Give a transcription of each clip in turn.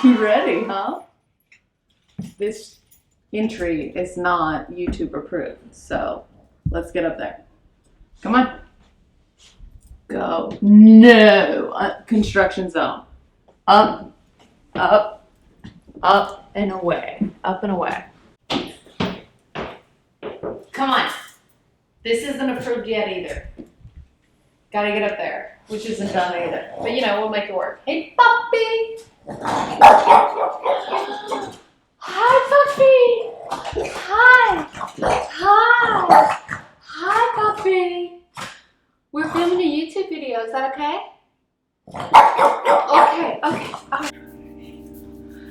You ready, huh? This entry is not YouTube approved, so let's get up there. Come on. Go. No. Construction zone. Up, up, up and away. Up and away. Come on. This isn't approved yet either. Gotta get up there, which isn't done either. But you know, we'll make it work. Hey, puppy! Hi, puppy! Hi! Hi! Hi, puppy! We're filming a YouTube video. Is that okay? Okay.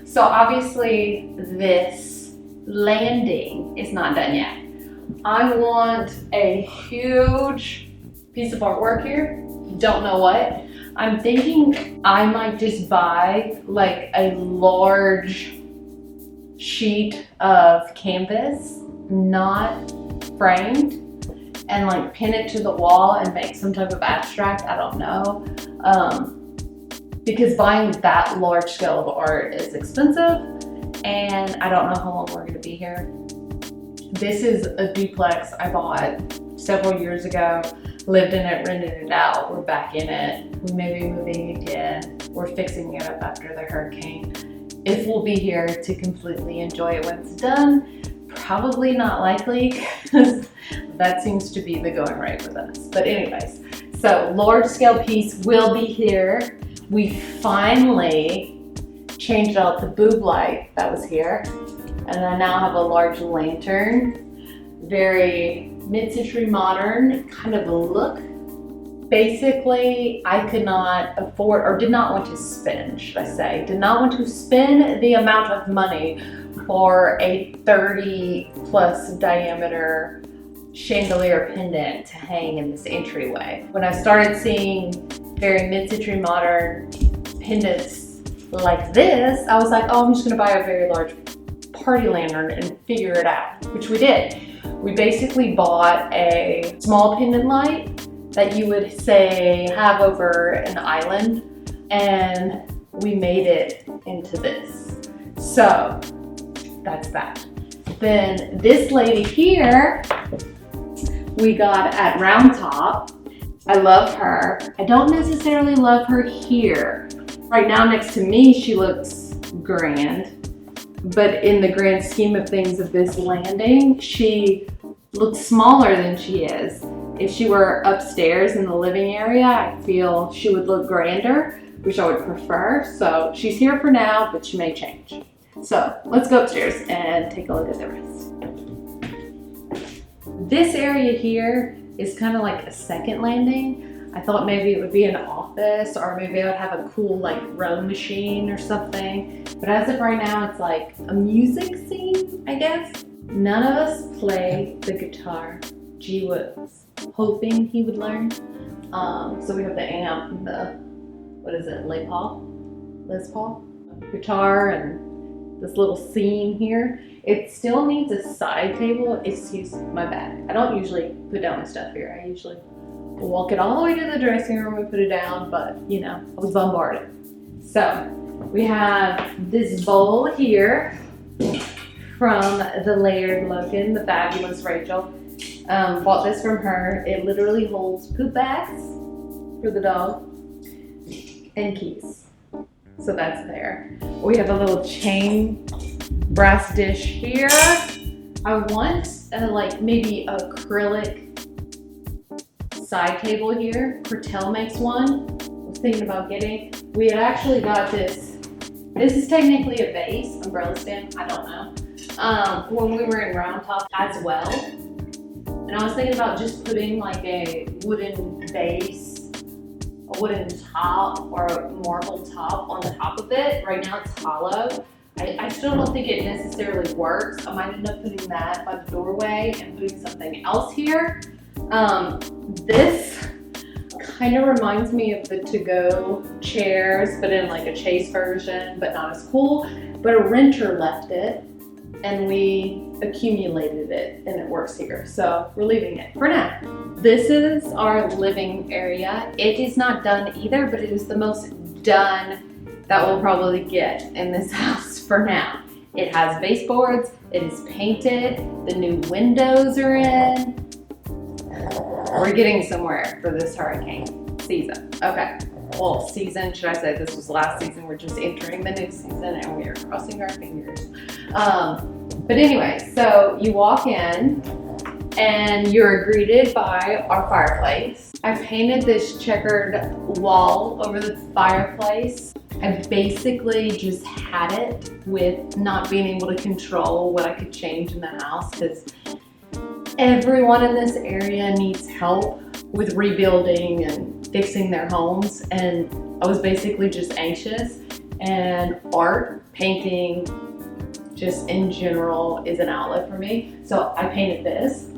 So obviously this landing is not done yet. I want a huge piece of artwork here. Don't know what. I'm thinking I might just buy like a large sheet of canvas, not framed, and like pin it to the wall and make some type of abstract. I don't know. Because buying that large scale of art is expensive and I don't know how long we're gonna be here. This is a duplex I bought several years ago, lived in it, rented it out, we're back in it. We may be moving again. We're fixing it up after the hurricane. If we'll be here to completely enjoy it when it's done, probably not likely, because that seems to be the going rate with us. But anyways, so large scale piece will be here. We finally changed out the boob light that was here. And I now have a large lantern, very mid-century modern kind of a look. Basically, I could not afford, or did not want to spend, should I say, did not want to spend the amount of money for a 30+ diameter chandelier pendant to hang in this entryway. When I started seeing very mid-century modern pendants like this, I was like, oh, I'm just gonna buy a very large party lantern and figure it out, which we did. We basically bought a small pendant light that you would say have over an island, and we made it into this. So that's that. Then this lady here, we got at Round Top. I love her. I don't necessarily love her here. Right now next to me, she looks grand. But in the grand scheme of things of this landing, she looks smaller than she is. If she were upstairs in the living area, I feel she would look grander, which I would prefer. So she's here for now, but she may change. So let's go upstairs and take a look at the rest. This area here is kind of like a second landing. I thought maybe it would be an office, or maybe I would have a cool like rowing machine or something. But as of right now, it's like a music scene, I guess. None of us play the guitar. G was hoping he would learn. So we have the amp and the, what is it, Les Paul guitar, and this little scene here. It still needs a side table. Excuse my bad. I don't usually put down my stuff here. I usually walk it all the way to the dressing room and put it down, but you know, I was bombarded. So we have this bowl here from the Layered Logan, the fabulous Rachel. Bought this from her. It literally holds poop bags for the dog and keys. So that's there. We have a little chain brass dish here. I want like maybe acrylic side table here. Cortel makes one. I was thinking about getting. We had actually got this. This is technically a vase, umbrella stand, I don't know. When we were in Round Top as well. And I was thinking about just putting like a wooden base, a wooden top, or a marble top on the top of it. Right now it's hollow. I still don't think it necessarily works. I might end up putting that by the doorway and putting something else here. This kind of reminds me of the to-go chairs, but in like a Chase version, but not as cool. But a renter left it, and we accumulated it, and it works here. So we're leaving it for now. This is our living area. It is not done either, but it is the most done that we'll probably get in this house for now. It has baseboards, it is painted, the new windows are in. We're getting somewhere for this hurricane season. Okay, well, season, should I say this was last season? We're just entering the new season and we are crossing our fingers. But anyway, so you walk in and you're greeted by our fireplace. I painted this checkered wall over the fireplace. I basically just had it with not being able to control what I could change in the house because everyone in this area needs help with rebuilding and fixing their homes, and I was basically just anxious, and art, painting, just in general is an outlet for me. So I painted this.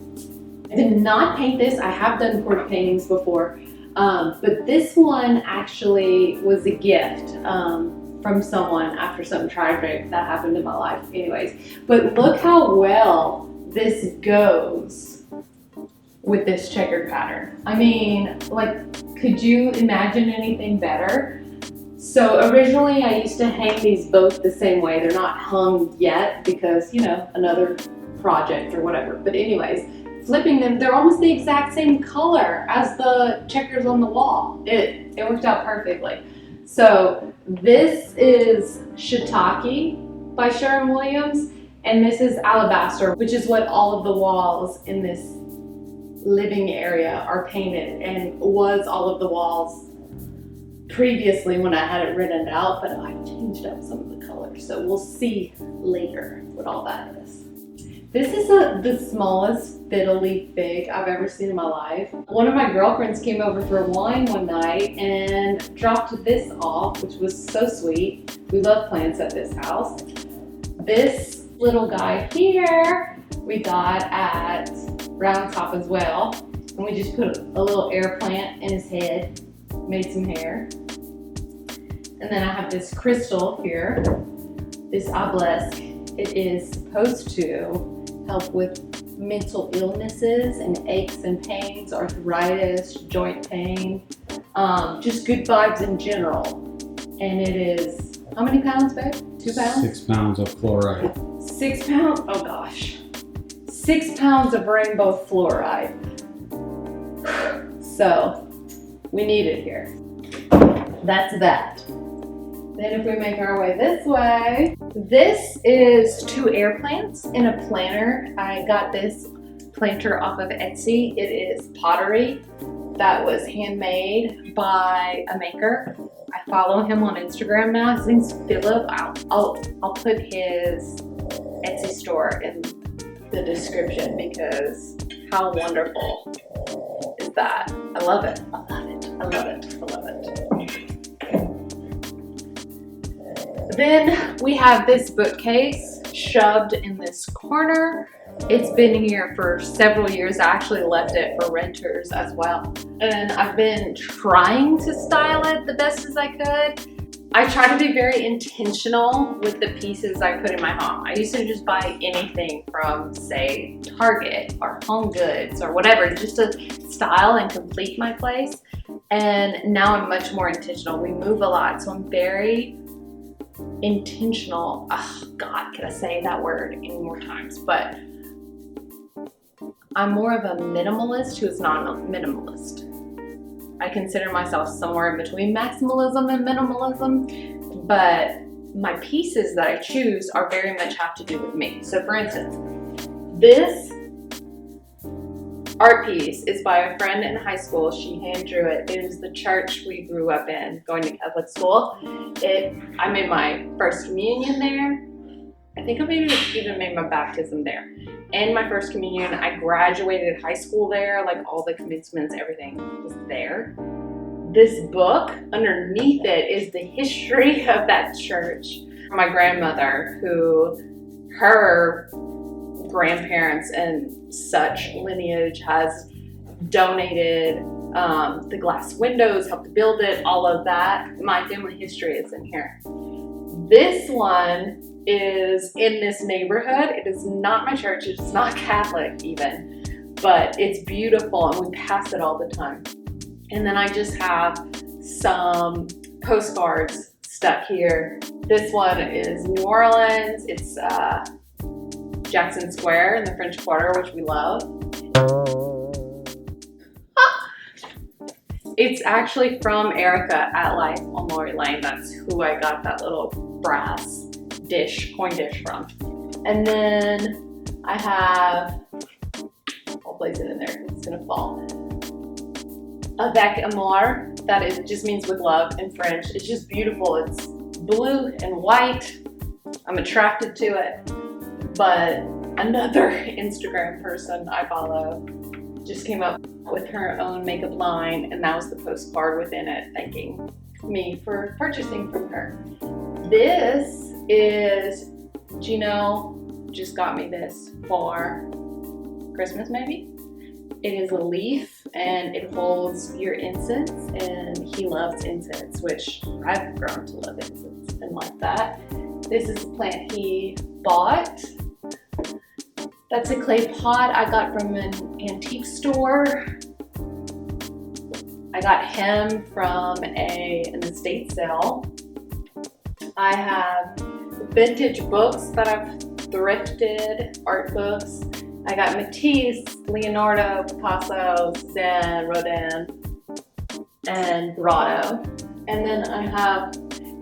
I did not paint this. I have done portrait paintings before, but this one actually was a gift from someone after something tragic that happened in my life. Anyways, but look how well this goes with this checkered pattern. I mean, like, could you imagine anything better? So originally I used to hang these both the same way. They're not hung yet because, you know, another project or whatever. But anyways, flipping them, they're almost the exact same color as the checkers on the wall. It worked out perfectly. So this is Shiitake by Sherwin-Williams, and this is Alabaster, which is what all of the walls in this living area are painted, and was all of the walls previously when I had it written out, but I changed up some of the colors. So we'll see later what all that is. This is the smallest fiddle leaf fig I've ever seen in my life. One of my girlfriends came over for wine one night and dropped this off, which was so sweet. We love plants at this house. This little guy here we got at Round Top as well. And we just put a little air plant in his head, made some hair. And then I have this crystal here, this obelisk. It is supposed to help with mental illnesses and aches and pains, arthritis, joint pain, just good vibes in general. And it is, how many pounds, babe? 2 pounds? 6 pounds of fluoride. 6 pounds? Oh gosh. 6 pounds of rainbow fluoride. So we need it here. That's that. Then if we make our way this way, this is 2 air plants in a planter. I got this planter off of Etsy. It is pottery that was handmade by a maker. I follow him on Instagram now. His name's Philip. I'll put his Etsy store in the description because how wonderful is that? I love it. I love it. I love it. I love it. Then we have this bookcase shoved in this corner. It's been here for several years. I actually left it for renters as well. And I've been trying to style it the best as I could. I try to be very intentional with the pieces I put in my home. I used to just buy anything from, say, Target or Home Goods or whatever, just to style and complete my place. And now I'm much more intentional. We move a lot, so I'm very intentional. Oh God, can I say that word any more times? But I'm more of a minimalist who is not a minimalist. I consider myself somewhere in between maximalism and minimalism, but my pieces that I choose are very much have to do with me. So for instance, this art piece is by a friend in high school. She hand drew it. It was the church we grew up in, going to Catholic school. I made my first communion there. I think I maybe even made my baptism there. And my first communion, I graduated high school there, like all the commencements, everything was there. This book, underneath it is the history of that church. My grandmother, who her grandparents and such lineage has donated the glass windows, helped build it, all of that. My family history is in here. This one is in this neighborhood. It is not my church. It's not Catholic even, but it's beautiful and we pass it all the time. And then I just have some postcards stuck here. This one is New Orleans. It's Jackson Square in the French Quarter, which we love. It's actually from Erica at Life on Lori Lane. That's who I got that little brass dish, coin dish from. And then I have, I'll place it in there, it's gonna fall. Avec amour, that is, just means with love in French. It's just beautiful. It's blue and white. I'm attracted to it. But another Instagram person I follow just came up with her own makeup line, and that was the postcard within it thanking me for purchasing from her. This is, Gino just got me this for Christmas maybe. It is a leaf and it holds your incense, and he loves incense, which I've grown to love incense and like that. This is a plant he bought. That's a clay pot I got from an antique store. I got him from an estate sale. I have vintage books that I've thrifted, art books. I got Matisse, Leonardo, Picasso, Cézanne, Rodin, and Grotto. And then I have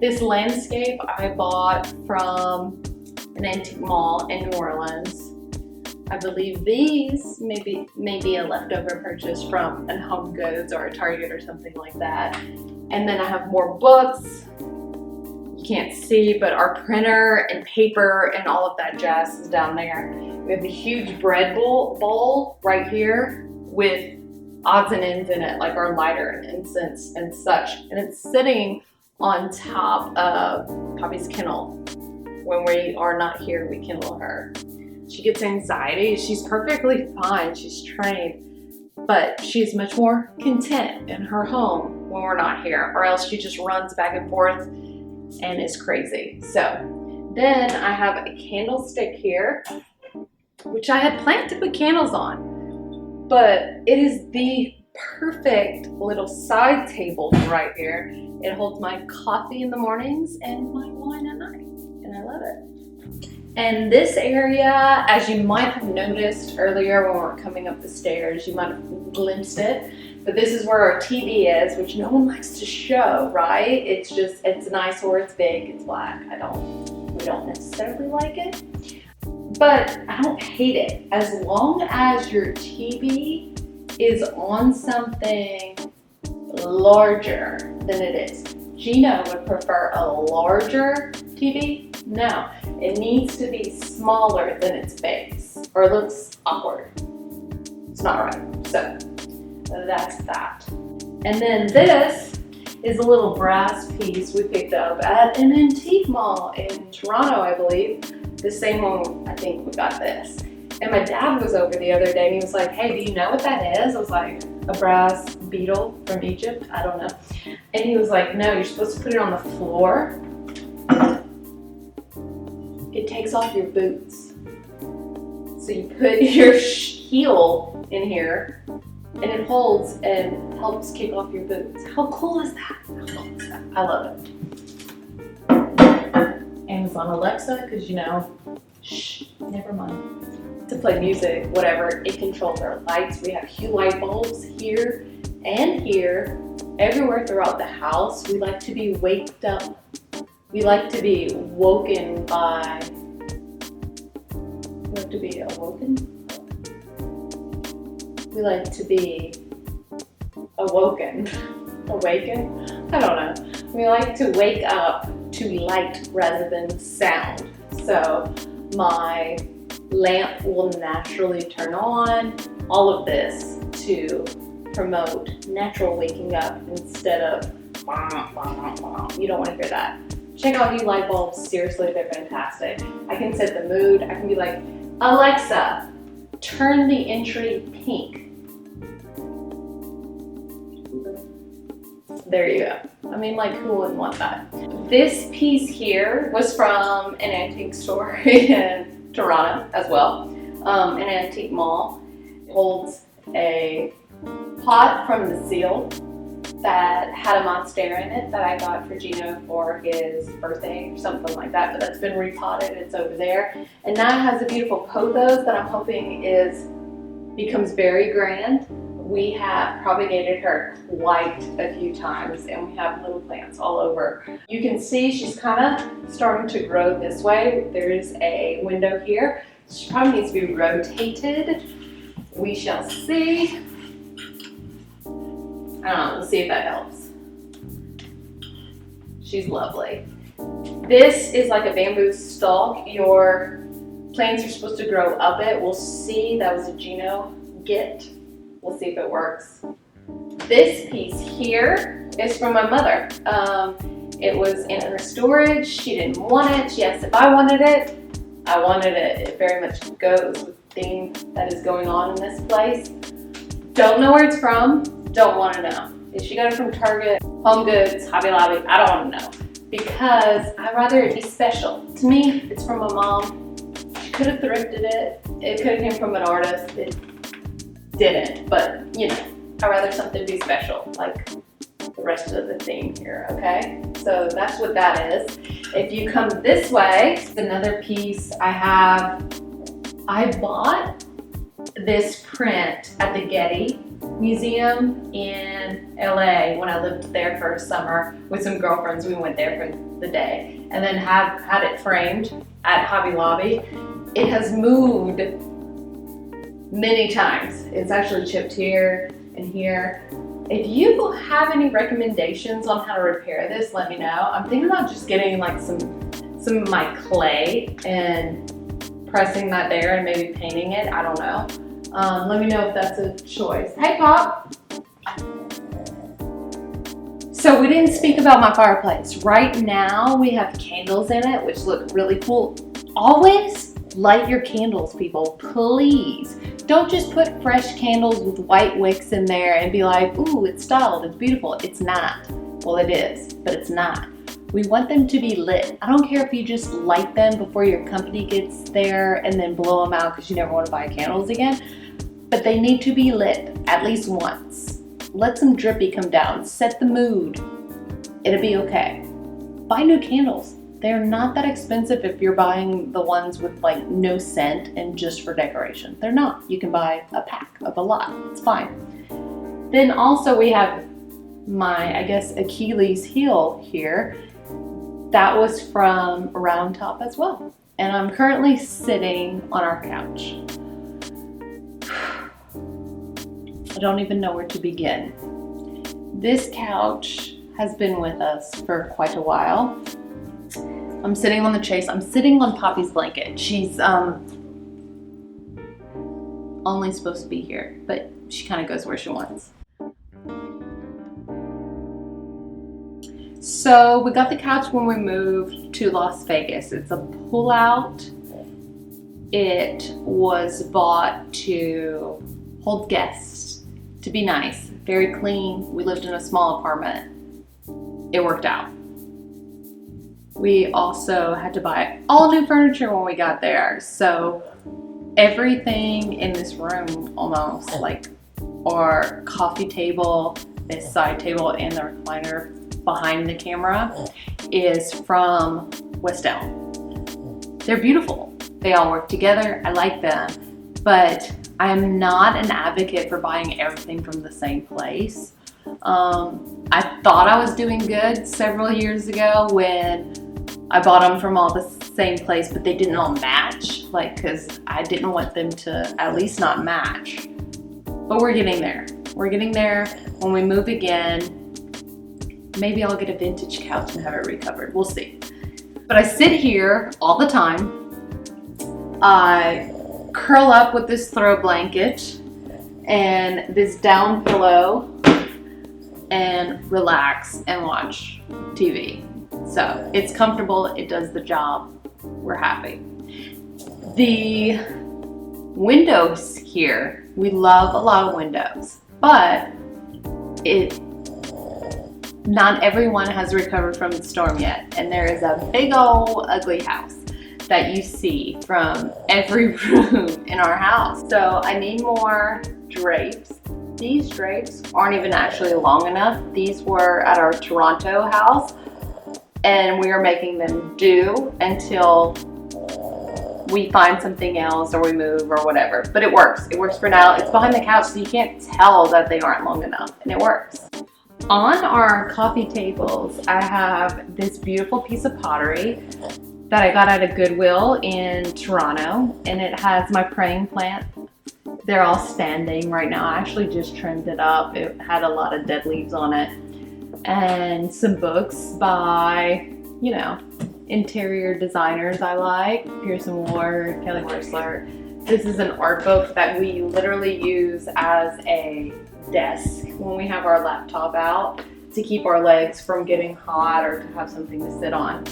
this landscape I bought from an antique mall in New Orleans. I believe these may be a leftover purchase from a Home Goods or a Target or something like that. And then I have more books. You can't see, but our printer and paper and all of that jazz is down there. We have a huge bread bowl right here with odds and ends in it, like our lighter and incense and such. And it's sitting on top of Poppy's kennel. When we are not here, we kennel her. She gets anxiety. She's perfectly fine. She's trained, but she's much more content in her home when we're not here, or else she just runs back and forth and is crazy. So then I have a candlestick here, which I had planned to put candles on, but it is the perfect little side table right here. It holds my coffee in the mornings and my wine at night, and I love it. And this area, as you might have noticed earlier when we were coming up the stairs, you might have glimpsed it, but this is where our TV is, which no one likes to show, right? It's just, it's nice or it's big, it's black. We don't necessarily like it, but I don't hate it. As long as your TV is on something larger than it is. Gino would prefer a larger TV. No, it needs to be smaller than its base, or it looks awkward. It's not right. So that's that. And then this is a little brass piece we picked up at an antique mall in Toronto, I believe. The same one, I think we got this. And my dad was over the other day and he was like, hey, do you know what that is? I was like, a brass beetle from Egypt? I don't know. And he was like, no, you're supposed to put it on the floor. It takes off your boots. So you put your heel in here and it holds and helps kick off your boots. How cool is that? How cool is that? I love it. Amazon Alexa, because you know, shh, never mind. To play music, whatever, it controls our lights. We have hue light bulbs here and here, everywhere throughout the house. We like to be waked up. We like to be woken by, we like to be awoken? We like to be awoken, awaken? I don't know. We like to wake up to light rather than sound. So my lamp will naturally turn on, all of this to promote natural waking up instead of you don't want to hear that. Check out these light bulbs, seriously, they're fantastic. I can set the mood, I can be like, Alexa, turn the entry pink. There you go. I mean, like, who wouldn't want that? This piece here was from an antique store in Toronto as well, an antique mall. It holds a pot from the seal that had a monstera in it that I got for Gino for his birthday or something like that, but that's been repotted. It's over there. And now it has a beautiful pothos that I'm hoping becomes very grand. We have propagated her quite a few times, and we have little plants all over. You can see she's kind of starting to grow this way. There's a window here. She probably needs to be rotated. We shall see. We'll see if that helps. She's lovely. This is like a bamboo stalk. Your plants are supposed to grow up it. We'll see. That was a Gino get. We'll see if it works. This piece here is from my mother. It was in her storage. She didn't want it. She asked if I wanted it. I wanted it. It very much goes with the theme that is going on in this place. Don't know where it's from. Don't want to know. If she got it from Target, Home Goods, Hobby Lobby, I don't want to know. Because I'd rather it be special. To me, it's from my mom. She could have thrifted it. It could have came from an artist. It didn't, but you know, I'd rather something be special, like the rest of the theme here, okay? So that's what that is. If you come this way, another piece I bought this print at the Getty Museum in LA when I lived there for a summer with some girlfriends. We went there for the day and then had it framed at Hobby Lobby. It has moved many times. It's actually chipped here and here. If you have any recommendations on how to repair this, let me know. I'm thinking about just getting like some of my clay and pressing that there and maybe painting it. I don't know. Let me know if that's a choice. Hey, Pop. So we didn't speak about my fireplace. Right now we have candles in it, which look really cool. Always light your candles, people, please. Don't just put fresh candles with white wicks in there and be like, ooh, it's styled, it's beautiful. It's not. Well, it is, but it's not. We want them to be lit. I don't care if you just light them before your company gets there and then blow them out because you never want to buy candles again. But they need to be lit at least once. Let some drippy come down. Set the mood. It'll be okay. Buy new candles. They're not that expensive if you're buying the ones with like no scent and just for decoration. They're not. You can buy a pack of a lot. It's fine. Then also we have my, I guess, Achilles heel here. That was from Round Top as well. And I'm currently sitting on our couch. I don't even know where to begin. This couch has been with us for quite a while. I'm sitting on the chase. I'm sitting on Poppy's blanket. She's only supposed to be here, but she kind of goes where she wants. So we got the couch when we moved to Las Vegas. It's a pull-out. It was bought to hold guests, to be nice, very clean. We lived in a small apartment. It worked out. We also had to buy all new furniture when we got there. So everything in this room, almost, like our coffee table, this side table, and the recliner behind the camera, is from West Elm. They're beautiful. They all work together. I like them. But I'm not an advocate for buying everything from the same place. I thought I was doing good several years ago when I bought them from all the same place, but they didn't all match, like, because I didn't want them to at least not match. But we're getting there. We're getting there. When we move again, maybe I'll get a vintage couch and have it recovered. We'll see. But I sit here all the time. I curl up with this throw blanket and this down pillow and relax and watch TV. So it's comfortable, it does the job, we're happy. The windows here, we love a lot of windows, but not everyone has recovered from the storm yet. And there is a big old ugly house that you see from every room in our house. So I need more drapes. these drapes aren't even actually long enough. These were at our Toronto house, and we are making them do until we find something else or we move or whatever. But it works. It works for now. It's behind the couch, so you can't tell that they aren't long enough, and it works. On our coffee tables, I have this beautiful piece of pottery that I got at a Goodwill in Toronto, and it has my praying plant. They're all standing right now. I actually just trimmed it up. It had a lot of dead leaves on it. And some books by, you know, interior designers I like. Pearson Ward, Kelly Wearstler. This is an art book that we literally use as a desk when we have our laptop out to keep our legs from getting hot or to have something to sit on.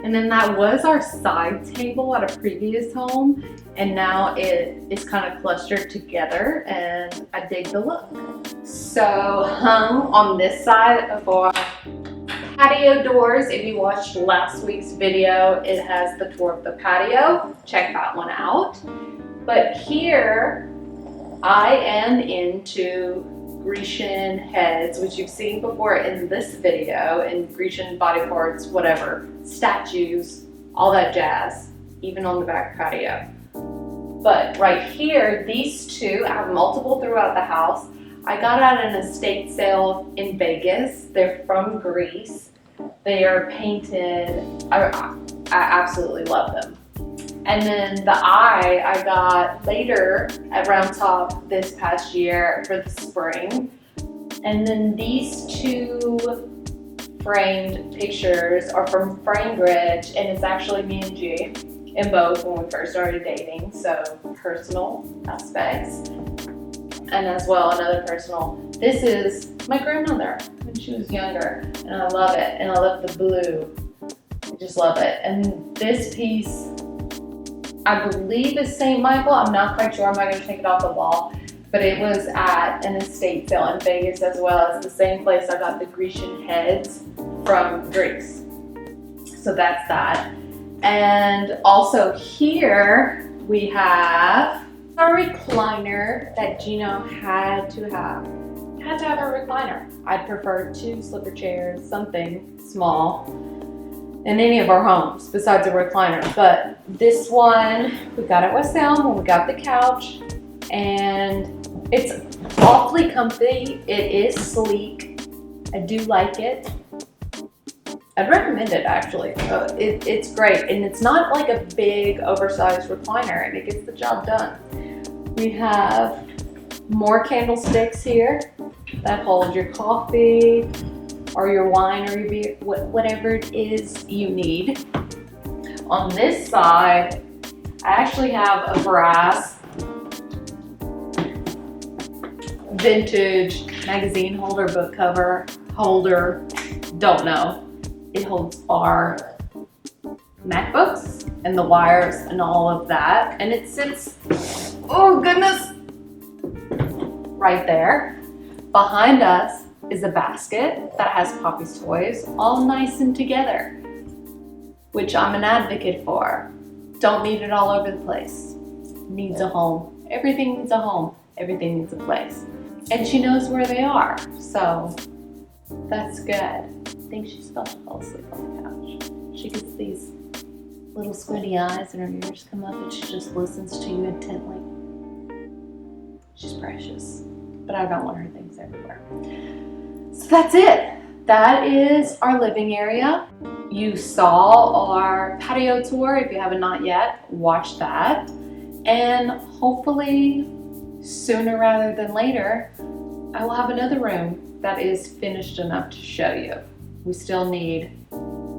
And then that was our side table at a previous home, and now it is kind of clustered together, and I dig the look. So hung on this side of our patio doors, if you watched last week's video, it has the tour of the patio. Check that one out. But here I am into Grecian heads, which you've seen before in this video, and Grecian body parts, whatever, statues, all that jazz, even on the back patio. But right here, these two, I have multiple throughout the house. I got at an estate sale in Vegas. They're from Greece. They are painted. I absolutely love them. And then the eye I got later at Round Top this past year for the spring. And then these two framed pictures are from Framebridge, and it's actually me and G in both when we first started dating. So personal aspects. And as well, another personal. This is my grandmother when she was younger, and I love it. And I love the blue. I just love it. And this piece, I believe is St. Michael. I'm not quite sure. I'm not going to take it off the wall. But it was at an estate sale in Vegas, as well as the same place I got the Grecian heads from Greece. So that's that. And also here we have a recliner that Gino had to have a recliner. I'd prefer 2 slipper chairs, something small in any of our homes besides a recliner. But this one we got at West Elm when we got the couch, and it's awfully comfy. It is sleek. I do like it. I'd recommend it actually. It's great, and it's not like a big oversized recliner, and it gets the job done. We have more candlesticks here that hold your coffee or your wine or your beer, whatever it is you need. On this side, I actually have a brass vintage magazine holder, book cover holder, don't know. It holds our MacBooks and the wires and all of that. And it sits, oh goodness, right there. Behind us is a basket that has Poppy's toys all nice and together, which I'm an advocate for. Don't need it all over the place. Needs a home. Everything needs a home. Everything needs a place. And she knows where they are, so that's good. I think she's about to fall asleep on the couch. She gets these little squinty eyes and her ears come up, and she just listens to you intently. She's precious, but I don't want her things everywhere. So that's it. That is our living area. You saw our patio tour. If you haven't not yet, watch that. And hopefully sooner rather than later, I will have another room that is finished enough to show you. We still need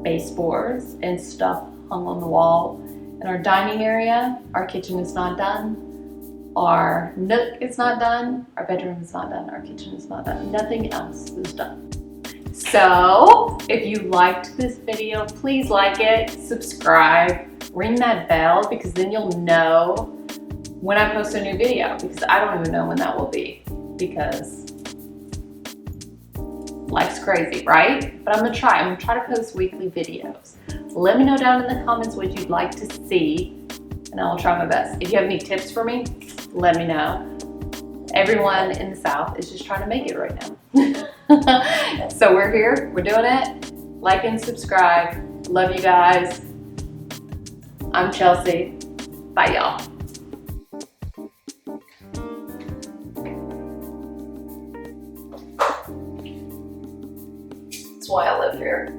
baseboards and stuff hung on the wall. In our dining area, our kitchen is not done. Our nook is not done. Our bedroom is not done. Our kitchen is not done. Nothing else is done. So if you liked this video, please like it, subscribe, ring that bell, because then you'll know when I post a new video, because I don't even know when that will be, because life's crazy, right? But I'm gonna try to post weekly videos. Let me know down in the comments what you'd like to see, and I will try my best. If you have any tips for me, let me know. everyone in the South is just trying to make it right now. So we're here, we're doing it. Like and subscribe. Love you guys. I'm Chelsea. Bye, y'all. That's why I live here.